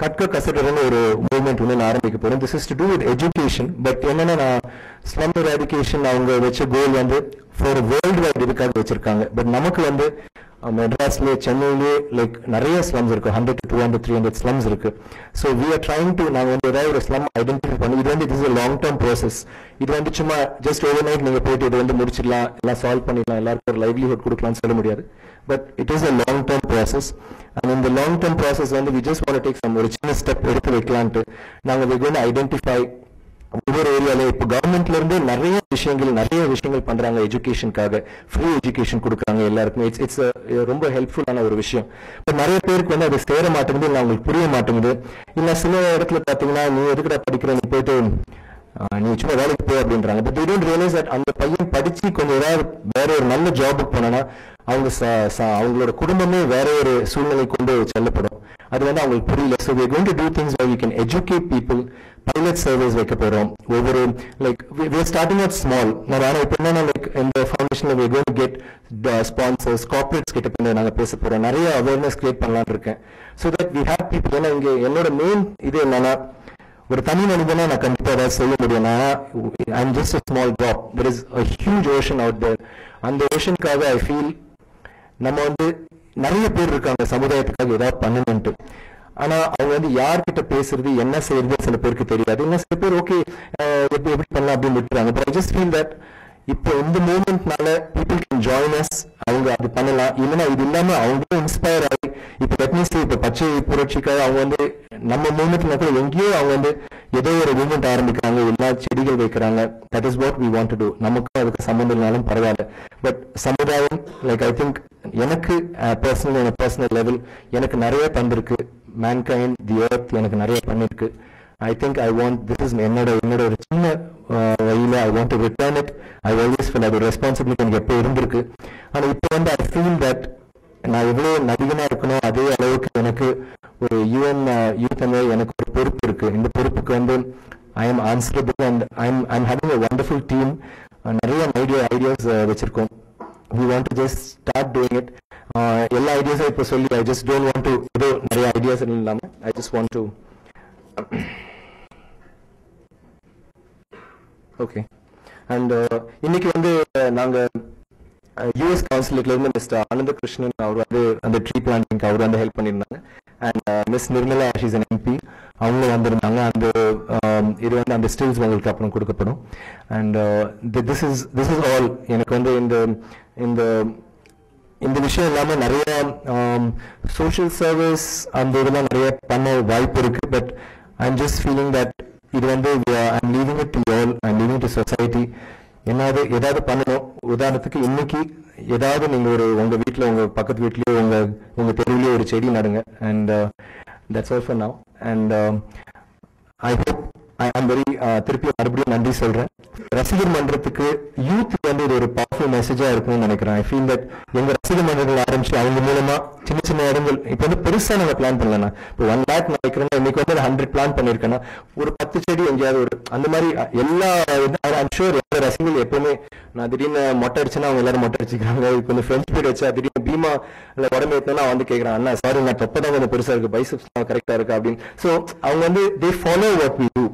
கற்க கசடுறன்னு ஒரு மூவ்மெண்ட் ஒன்று ஆரம்பிக்க போறேன். This is to do with education. But என்னன்னா நான் ஸ்லம் எராடிகேஷன் அவங்க வச்ச கோல் வந்து ஃபார் வேர்ல்டு வைட் இதுக்காக வச்சிருக்காங்க. பட் நமக்கு வந்து மெட்ராஸ்ல சென்னையிலே லைக் நிறைய ஸ்லம்ஸ் இருக்கு, 100 to 200 300 ஸ்லம்ஸ் இருக்கு. So we are trying to நாங்கள் வந்து ஏதாவது ஒரு ஸ்லம் ஐடென்டிஃபை பண்ணி இது வந்து இட்ஸ் லாங் டேர்ம் ப்ராசஸ். இது வந்து சும்மா ஜஸ்ட் ஓவர் நைட் நீங்க போயிட்டு இது வந்து முடிச்சிடலாம், எல்லாம் சால்வ் பண்ணிடலாம், எல்லாருக்கும் ஒரு லைவ்லிஹுட் கொடுக்கலாம்னு சொல்ல முடியாது. But it is a long term process. And இந்த லாங் டேர்ம் ப்ராசஸ் வந்து we just want to take some ஒரு சின்ன ஸ்டெப் எடுத்து வைக்கலான்ட்டு நாங்கள் வி கோயிங் டு ஐடென்டிஃபை ஒவ்வொரு ஏரியால இப்போ கவர்மெண்ட்ல இருந்து நிறைய விஷயங்கள் பண்றாங்க. எஜுகேஷனுக்காக ஃப்ரீ எஜுகேஷன் கொடுக்குறாங்க எல்லாருக்குமே. இட்ஸ் ரொம்ப ஹெல்ப்ஃபுல்லான ஒரு விஷயம். இப்போ நிறைய பேருக்கு வந்து அது சேர மாட்டேங்குது, இல்லை அவங்களுக்கு புரிய மாட்டேங்குது. இல்லை சில இடத்துல பார்த்தீங்கன்னா நீ எதுக்குடா படிக்கிற, நீ போயிட்டு நீ சும்மா வேலைக்கு போய் அப்படின்றாங்க. But you don't realise that அந்த பையன் படிச்சு கொஞ்சம் ஏதாவது வேற ஒரு நல்ல ஜாபுக்கு போனா அவங்களோட குடும்பமே வேற ஒரு சூழ்நிலை கொண்டு செல்லப்படும். அது வந்து அவங்களுக்கு புரியல. So we are going to do things where we can educate people. Pilot service வைக்க போறோம். ஒவ்வொரு like we are starting at small. நான் இப்போ என்ன லைக் இந்த ஃபவுண்டேஷன்ல we are going to get sponsors, corporates கிட்ட போய் நாங்கள் பேச போறோம். நிறைய அவேர்னஸ் கிரியேட் பண்ணலாம்னு இருக்கேன். So that we have people. ஏன்னா இங்க என்னோட மெயின் இது என்னன்னா ஒரு தனி மனிதனா நான் கண்டிப்பா ஏதாவது செய்ய முடியும். I am just a small drop. there is a huge ocean out there. அந்த ஓஷனுக்காக ஐ ஃபீல் நம்ம வந்து நிறைய பேர் இருக்காங்க சமுதாயத்துக்காக ஏதாவது பண்ணணும்ட்டு. ஆனா அவங்க வந்து யார்கிட்ட பேசுறது என்ன செய்யறது சில பேருக்கு தெரியாது. இன்னும் சில பேர் ஓகே எப்படி பண்ணலாம் அப்படின்னு விட்டுறாங்க. But I just feel that இப்போ இந்த மூவ்மெண்ட்னால பீப்புள் கேன் ஜாயின் அஸ். அவங்க அது பண்ணலாம். இல்லைன்னா இது இல்லாம அவங்களும் இன்ஸ்பயர் ஆகி இப்போ லெட்மீஸ் இப்போ பச்சை புரட்சிக்காக அவங்க வந்து நம்ம மூவ்மெண்ட்ல கூட எங்கேயோ அவங்க வந்து ஏதோ ஒரு மூவ்மெண்ட் ஆரம்பிக்கிறாங்க, எல்லா செடிகள் வைக்கிறாங்க. That is what we want to do. நமக்கும் அதுக்கு சம்மந்தம் இல்லைனாலும் பரவாயில்ல. பட் சமுதாயம் லைக் ஐ திங்க் எனக்கு பர்சனல் லெவல் எனக்கு நிறைய தந்திருக்கு. மேன்கைண்ட் தி எர்த் எனக்கு நிறைய பண்ணிருக்கு. I think I want, this is என்னோட ஒரு சின்ன வழியில I want to return it. I always feel அது ரெஸ்பான்சிபிலிட்டி எனக்கு எப்போ இருந்திருக்கு. ஆனால் இப்போ வந்து I feel that நான் எவ்வளோ நடிகனா இருக்கணும் அதே அளவுக்கு எனக்கு ஒரு யூஎன் யூத் எனக்கு ஒரு பொறுப்பு இருக்கு. இந்த பொறுப்புக்கு வந்து I am answerable and I'm having a wonderful team. நிறைய ஐடியாஸ் வச்சிருக்கோம். We want to just start doing it. எல்லா ஐடியாஸும் இப்போ சொல்லி I just don't want to ஏதோ நிறைய ஐடியாஸ் இல்லாமல் I just want to okay. And இன்னைக்கு வந்து நாங்க யூஎஸ் கவுன்சிலுக்குல இருந்து மிஸ்டர் ஆனந்த கிருஷ்ணன் அவர் வந்து அந்த ட்ரீ பிளான்டிங் அவர் வந்து ஹெல்ப் பண்ணியிருந்தாங்க. And miss Nirmala she's an MP அவங்களும் வந்திருந்தாங்க. அந்த இது வந்து அந்த ஸ்டில்ஸ் உங்களுக்கு அப்புறம் கொடுக்கப்படும். And this is all. எனக்கு வந்து இந்த விஷயம் இல்லாம நிறைய சோஷியல் சர்வீஸ் அந்த இதெல்லாம் நிறைய பண்ண வாய்ப்பு இருக்கு. But I am just feeling that இது வந்து I'm leaving it to you all. I'm leaving it to society. ஏதாவது பண்ணணும். உதாரணத்துக்கு இன்னைக்கு ஏதாவது நீங்க உங்க வீட்டுல உங்க பக்கத்து வீட்லயோ உங்க தெருவிலேயோ ஒரு செடி நடுங்க. And that's all for now. And I hope I'm very திருப்பி மறுபடியும் நன்றி சொல்றேன். ரசிகர் மன்றத்துக்கு யூத் வந்து இது ஒரு பவர்ஃபுல் மெசேஜா இருக்கும்னு நினைக்கிறேன். ஐ ஃபீல் தட் எங்க ரசிகர் மன்றங்கள் ஆரம்பிச்சு அவங்க மூலமா சின்ன இடங்கள் இப்போ வந்து பெருசா நம்ம பிளான் பண்ணலன்னா இப்போ 1 lakh நினைக்கிறேன்னா இன்னைக்கு வந்து 100 பிளான் பண்ணிருக்கேன்னா ஒரு 10 செடி எங்கேயாவது ஒரு அந்த மாதிரி எல்லா ஐம் ஷூர் எல்லா ரசிகர்கள் எப்பவுமே நான் திடீர்னு மொட்டை அடிச்சுன்னா அவங்க எல்லாரும் மொட்டை அடிச்சுக்கிறாங்க. இப்போ வந்து ஃப்ரெஞ்ச் பீரியட் வச்சா திடீர்னு பீமா இல்லை உடம்பு ஏற்றினா வந்து கேட்கறான் அண்ணா சாரி நான் தொப்பதான் கொஞ்சம் பெருசா இருக்கு, பைசப்ஸ் கரெக்டா இருக்கு அப்படின்னு. ஸோ அவங்க வந்து they follow what we do.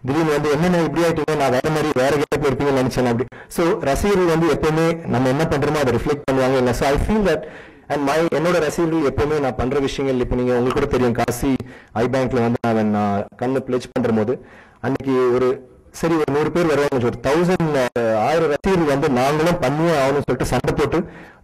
திடீர்னு வந்து என்ன இப்படி ஆயிட்டீங்க நான் வேற மாதிரி வேற கேட்ட இருப்பீங்கன்னு நினைச்சேன் அப்படி. ஸோ ரசிகர்கள் வந்து எப்பவுமே நம்ம என்ன பண்றோமோ அதை ரிஃப்ளெக்ட் பண்ணுவாங்க இல்லை. So I feel that and என்னோட ரசிகர்கள் எப்பவுமே நான் பண்ற விஷயங்கள் இப்போ நீங்க உங்களுக்கு கூட தெரியும் காசி ஐ பேங்க்ல வந்து நான் கண்ணு பிளேச் பண்ற போது அன்னைக்கு ஒரு சரி ஒரு 100 பேர் வருவாங்க, ஒரு 1000 ரசிகர்கள் வந்து நாங்களும் பண்ணியே ஆகணும்னு சொல்லிட்டு சண்டை போட்டு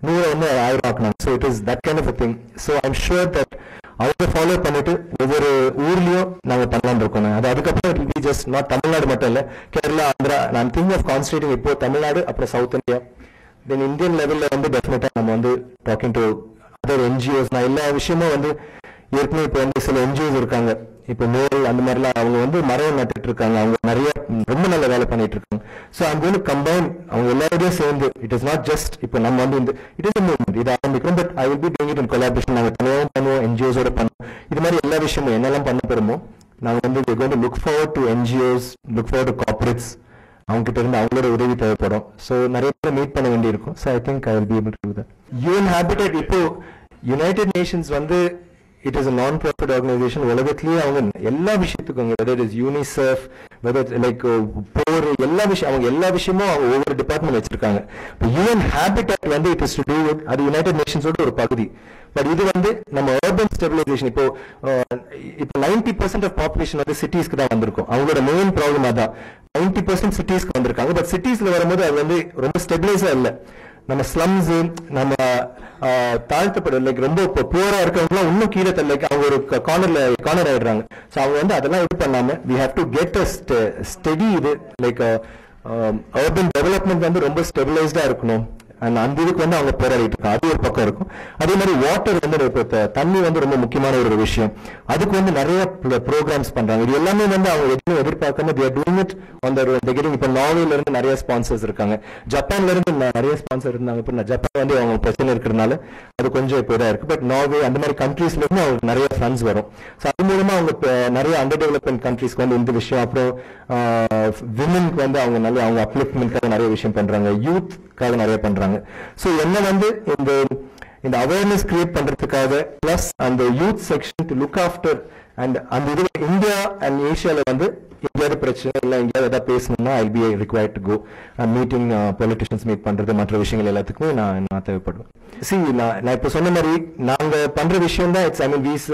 100 வந்து 1000 ஆக்கணும். So it is that kind of a thing. So I'm sure that அவங்க ஃபாலோ பண்ணிட்டு ஒவ்வொரு ஊர்லயும் நாங்க பண்ணலான்னு இருக்கோம். அது அதுக்கப்புறம் it will be just not Tamil Nadu மட்டும் இல்ல, கேரளா, ஆந்திரா. நான் திங்க் ஆஃப் கான்சன்ட்ரேட்டிங் இப்போ தமிழ்நாடு அப்புறம் சவுத் இந்தியா தென் இந்தியன் லெவல்ல வந்து டெஃபினட்டா நம்ம வந்து டாக்கிங் டு அதர் என்ஜிஓஸ். நான் எல்லா விஷயமும் வந்து ஏற்கனவே இப்போ வந்து சில என்ஜிஓஸ் இருக்காங்க இப்போ மேல் அந்த மாதிரிலாம் அவங்க வந்து மரம் நட்டுட்டு இருக்காங்க. அவங்க நிறைய ரொம்ப நல்ல வேலை பண்ணிட்டு இருக்காங்க. So I'm going to combine அவங்க எல்லாரோடையும் சேர்ந்து. இட் இஸ் நாட் ஜஸ்ட் இப்போ நம்ம வந்து இந்த இட் இஸ் மூவ்மெண்ட் இது ஆரம்பிக்கிறோம். But I will be doing it in collaboration. நாங்கள் தனியாகவும் பண்ணுவோம், என்ஜிஓஸோட பண்ணுவோம். இது மாதிரி எல்லா விஷயமும் என்னெல்லாம் பண்ண போறோமோ நாங்கள் வந்து we are going to look forward to NGOs, look forward to corporates. அவங்க கிட்ட இருந்து அவங்களோட உதவி தேவைப்படும். ஸோ நிறைய பேர் மீட் பண்ண வேண்டியிருக்கும். So I think I will be able to to that. UN habitat இப்போ யுனைடெட் நேஷன்ஸ் வந்து it is a non-profit organization. உலகத்திலேயே அவங்க எல்லா விஷயத்துக்கும், whether it is UNICEF, whether like போர், எல்லா விஷயமும் அவங்க ஒவ்வொரு டிபார்ட்மெண்ட் வச்சிருக்காங்க. UN Habitat வந்து it is to do with, அது யுனைடெட் நேஷன்ஸோட ஒரு பகுதி. பட் இது வந்து நம்ம urban stabilization, இப்போ 90% ஆஃப் பாப்புலேஷன் வந்து சிட்டிஸ்க்கு தான் வந்திருக்கும். அவங்களோட மெயின் ப்ராப்ளம் அதான், 90% சிட்டிஸ்க்கு வந்திருக்காங்க. பட் சிட்டிஸ்ல வரும்போது அது வந்து ரொம்ப ஸ்டெபிலைஸா இல்லை. நம்ம ஸ்லம்ஸ், நம்ம தாழ்த்தப்பட லைக் ரொம்ப புவரா இருக்கவங்களாம் இன்னும் கீழே லைக் அவங்க ஒரு கார்னர் ஆயிடுறாங்க. ஸோ அவங்க வந்து அதெல்லாம் இது பண்ணாம we have to get a steady இது லைக் urban டெவலப்மெண்ட் வந்து ரொம்ப ஸ்டெபிலைஸ்டா இருக்கணும். அந்த இதுக்கு வந்து அவங்க போராடிட்டு இருக்காங்க. அது ஒரு பக்கம் இருக்கும். அதே மாதிரி வாட்டர் வந்து தண்ணி வந்து ரொம்ப முக்கியமான ஒரு விஷயம். அதுக்கு வந்து நிறைய ப்ரோக்ராம்ஸ் பண்றாங்க. இது எல்லாமே வந்து அவங்க எதுவும் எதிர்பார்க்காம they are doing it on their own. இப்ப நார்வேல இருந்து நிறைய ஸ்பான்சர்ஸ் இருக்காங்க, ஜப்பான்ல இருந்து நிறைய ஸ்பான்சர் இருந்தாங்க. இப்ப ஜப்பான் வந்து அவங்க பிரச்சனை இருக்கிறதுனால அது கொஞ்சம் இப்போ இதா இருக்கு. பட் நார்வே அந்த மாதிரி கண்ட்ரீஸ்ல இருந்து அவங்களுக்கு நிறைய ஃபண்ட்ஸ் வரும். ஸோ அது மூலமா அவங்க நிறைய அண்டர் டெவலப்மெண்ட் கண்ட்ரீஸ்க்கு வந்து இந்த விஷயம், அப்புறம் விமனுக்கு வந்து அவங்க அப்லிஃப்ட்மெண்ட்காக நிறைய விஷயம் பண்றாங்க, யூத்காக நிறைய பண்றாங்க. சோ என்ன வந்து இந்த அவேர்னஸ் கிரியேட் பண்றதுக்காக பிளஸ் அந்த youth section to look after and அந்த இது இந்தியா அண்ட் ஏஷியால வந்து எங்கேயாவது பிரச்சனை இல்லை, எங்கேயாவது ஏதாவது பேசணும்னா I be required to go meeting, politicians meet பண்றது, மற்ற விஷயங்கள் எல்லாத்துக்குமே நான் தேவைப்படுவேன். நான் இப்ப சொன்ன மாதிரி நாங்க பண்ற விஷயம் தான் it's I mean views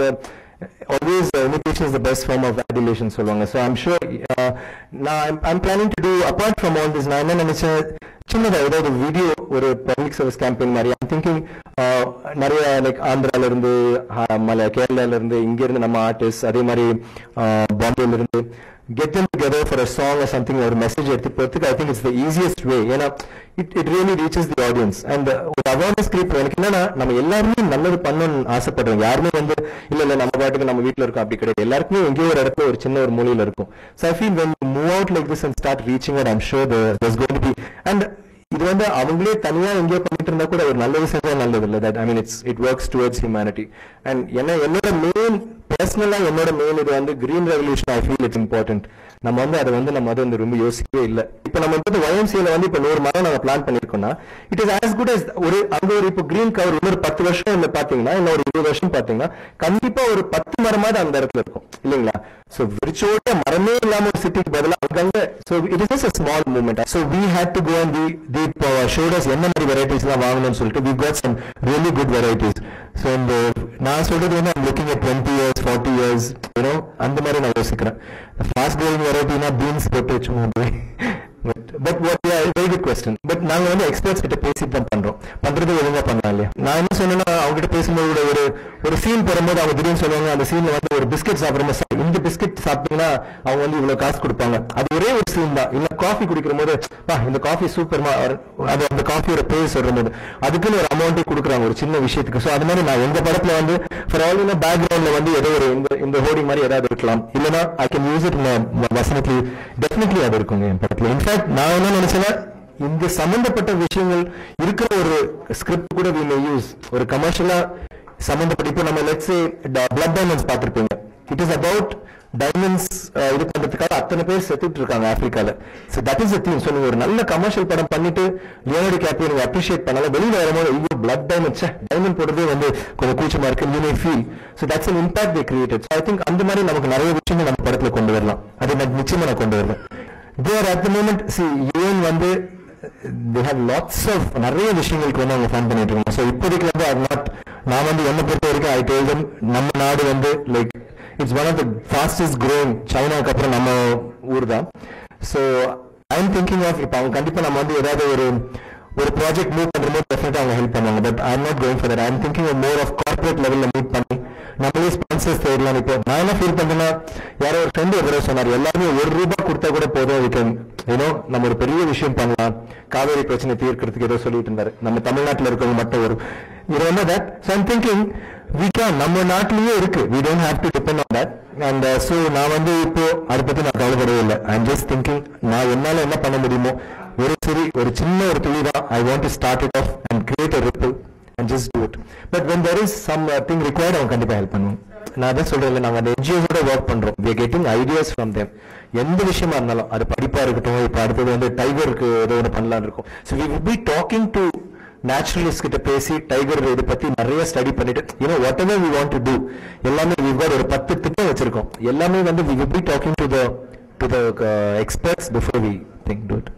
always imitation is the best form of adulation சொல்லுவாங்க. So I'm sure I'm planning to do apart from all this. நான் என்ன நினைச்சேன், சின்னதா ஏதாவது வீடியோ, ஒரு பப்ளிக் சர்வீஸ் கேம்பெயின் மாதிரி. I'm thinking நிறைய லைக் ஆந்திரால இருந்து, கேரளால இருந்து, இங்க இருந்து நம்ம ஆர்டிஸ்ட், அதே மாதிரி பாம்பேல இருந்து get them together for a song or something, or message எடுத்து போறதுக்கு I think it's the easiest way. ஏன்னா it really reaches the audience. And ஒரு அவேர்னஸ் கிரியேட் எனக்கு என்னன்னா, நம்ம எல்லாருமே நல்லது பண்ணணும்னு ஆசைப்படுறோம். யாருமே வந்து இல்ல நம்ம பாட்டுக்கு நம்ம வீட்டுல இருக்கோம் அப்படி கிடையாது. எல்லாருக்குமே எங்கேயோ ஒரு இடத்துல ஒரு சின்ன ஒரு மூலையில இருக்கும். So I feel when you move out like this and start reaching out, I'm sure there's going to be, and இது வந்து அவங்களே தனியா எங்கேயோ பண்ணிட்டு இருந்தா கூட ஒரு நல்ல விஷயம் நல்லது இல்லை. That I mean it works towards humanity. And என்னோட மெயின் பர்சனலா என்னோட மெயின் இது வந்து green revolution. I feel it's important. நம்ம வந்து அதை வந்து நம்ம அதை வந்து ரொம்ப யோசிக்கவே இல்லை. இப்ப நம்ம வந்து YMCA வந்து இப்ப 100 மரம் நாங்க பிளான் பண்ணிருக்கோம்னா it is as good as அங்க ஒரு இப்போ கிரீன் கவர் இன்னொரு 10 வருஷம் இல்ல பாத்தீங்கன்னா, இன்னொரு 20 வருஷம் பாத்தீங்கன்னா கண்டிப்பா ஒரு 10 மரமாவது அந்த இடத்துல இருக்கும் இல்லைங்களா? So விரிச்சோட மரமே இல்லாம ஒரு சிட்டிக்கு பதிலா அங்கங்க. So it is just a small movement. So we had to go and they showed us என்ன மாதிரி வெரைட்டிஸ் எல்லாம் வாங்கணும்னு சொல்லிட்டு we got some really good varieties. So நான் சொல்றது வந்து I'm looking at 20 years 40 years, you know, அந்த மாதிரி நான் யோசிக்கிறேன். ஃபாஸ்ட் growing வெரைட்டினா பீன்ஸ் போட்டு வச்சுக்கோங்க. But what, yeah, very good question. But நாங்க வந்து எக்ஸ்பர்ட்ஸ் கிட்ட பேசிட்டு தான் பண்றது ஒழுங்கா பண்ணலாம் இல்லையா? நான் என்ன சொன்னேன்னா, அவங்க கிட்ட பேசும்போது ஒரு சீன் போடும்போது அவங்க திடீர்னு சொல்லுவாங்க, அந்த சீன்ல வந்து ஒரு பிஸ்கெட் சாப்பிடும்போது இந்த பிஸ்கெட் சாப்பிட்டீங்கன்னா அவங்க வந்து இவ்வளவு காசு கொடுப்பாங்க. அது ஒரே ஒரு சீன் தான். இல்ல காஃபி குடிக்கும் போது இந்த காஃபி சூப்பர்மா, அது அந்த காஃபியோட பேர் சொல்லும் போது அதுக்குன்னு ஒரு அமௌண்ட்டே கொடுக்குறாங்க ஒரு சின்ன விஷயத்துக்கு. ஸோ அது மாதிரி நான் எங்க படத்துல வந்து ஃபார் ஆல் இன் பேக்ரவுண்ட்ல வந்து ஏதோ ஒரு இந்த ஹோர்டிங் மாதிரி ஏதாவது இருக்கலாம். இல்லைன்னா ஐ கேன் யூஸ் இட் வசனட்லி டெஃபினெட்லி அது இருக்குங்க என் படத்துல. இன்ஃபேக்ட் நான் என்ன நினைச்சேன்னா, இந்த சம்பந்தப்பட்ட விஷயங்கள் இருக்கிற ஒரு ஸ்கிரிப்ட் கூட we may use ஒரு கமர்ஷியலா சம்பந்தப்பட்ட. இப்போ நம்ம லெட்ஸ் சே பிளட் டைமண்ட்ஸ் பார்த்திருப்பீங்க. இட் இஸ் அபவுட் டைமண்ட்ஸ் இது பண்றதுக்காக அத்தனை பேர் செத்துட்டு இருக்காங்க ஆப்பிரிக்கால. So that is the theme. So நீங்க ஒரு நல்ல கமர்ஷியல் படம் பண்ணிட்டு லியோனார்டோ டிகாப்ரியோ நீங்க அப்ரிஷியேட் பண்ணாலும் வெளியில வரும்போது ஐயோ பிளட் டைமண்ட் போடுறதே வந்து கொஞ்சம் கூச்சமா இருக்கு, you may feel. So that's an impact they created. So I think அந்த மாதிரி நமக்கு நிறைய விஷயங்கள் நம்ம படத்துல கொண்டு வரலாம். அதை நிச்சயமா நான் கொண்டு வரேன். There at the moment, see, UN வந்து they have lots of நிறைய விஷயங்களுக்கு வந்து அவங்க ஃபண்ட் பண்ணிட்டு இருக்காங்க. ஸோ இப்போதைக்கு வந்து நான் வந்து என்ன பொறுத்த வரைக்கும் I told them, நம்ம நாடு வந்து like it's one of the fastest growing, சைனாக்கு அப்புறம் நம்ம ஊர் தான். So I am thinking of இப்போ அவங்க கண்டிப்பா நம்ம வந்து ஏதாவது ஒரு ப்ராஜெக்ட் மூவ் பண்றபோது டெஃபினட்டா அவங்க ஹெல்ப் பண்ணுவாங்க. But I am not going for that. I am thinking more of corporate லெவல்ல மீட் பண்ணி நம்மளே ஸ்பான்சர்ஸ் தேடலாம். இப்போ நான் என்ன ஃபீல் பண்றேன்னா, யாரோ ஒரு ஃப்ரெண்ட் எதிரோ சொன்னார், எல்லாருமே ₹1 கொடுத்தா கூட போதும், ஏதோ நம்ம ஒரு பெரிய விஷயம் பண்ணலாம், காவேரி பிரச்சனை தீர்க்கிறதுக்கு ஏதோ சொல்லிட்டு இருந்தாரு. நம்ம தமிழ்நாட்டில் இருக்கவங்க மட்டும் ஒரு that. So I'm thinking we can, நம்ம நாட்டிலேயே இருக்கு, we don't have to depend on that. And so நான் வந்து இப்போ அதை பத்தி நான் கவலைப்படவே இல்லை. ஐம் ஜஸ்ட் திங்கிங் நான் என்னால என்ன பண்ண முடியுமோ ஒரு சின்ன ஒரு துளி தான். I want to start it off and create a ripple and just do it. But when there is something required, அவங்க கண்டிப்பா ஹெல்ப் பண்ணுவோம். நான் தான் சொல்றேன், நாங்க அந்த NGOஸோட ஒர்க் பண்றோம். we are getting ideas from them. எந்த விஷயமா இருந்தாலும் அது படிப்பா இருக்கட்டும், இப்ப அடுத்தது வந்து டைகருக்கு ஏதோ ஒன்று பண்ணலான்னு இருக்கும். So we will be talking to naturalist கிட்ட பேசி டைகர் இதை பத்தி நிறைய ஸ்டடி பண்ணிட்டு you know whatever we want to do எல்லாமே ஒரு 10 திட்டம் வச்சிருக்கோம். எல்லாமே வந்து we will be talking to the experts before we think do it.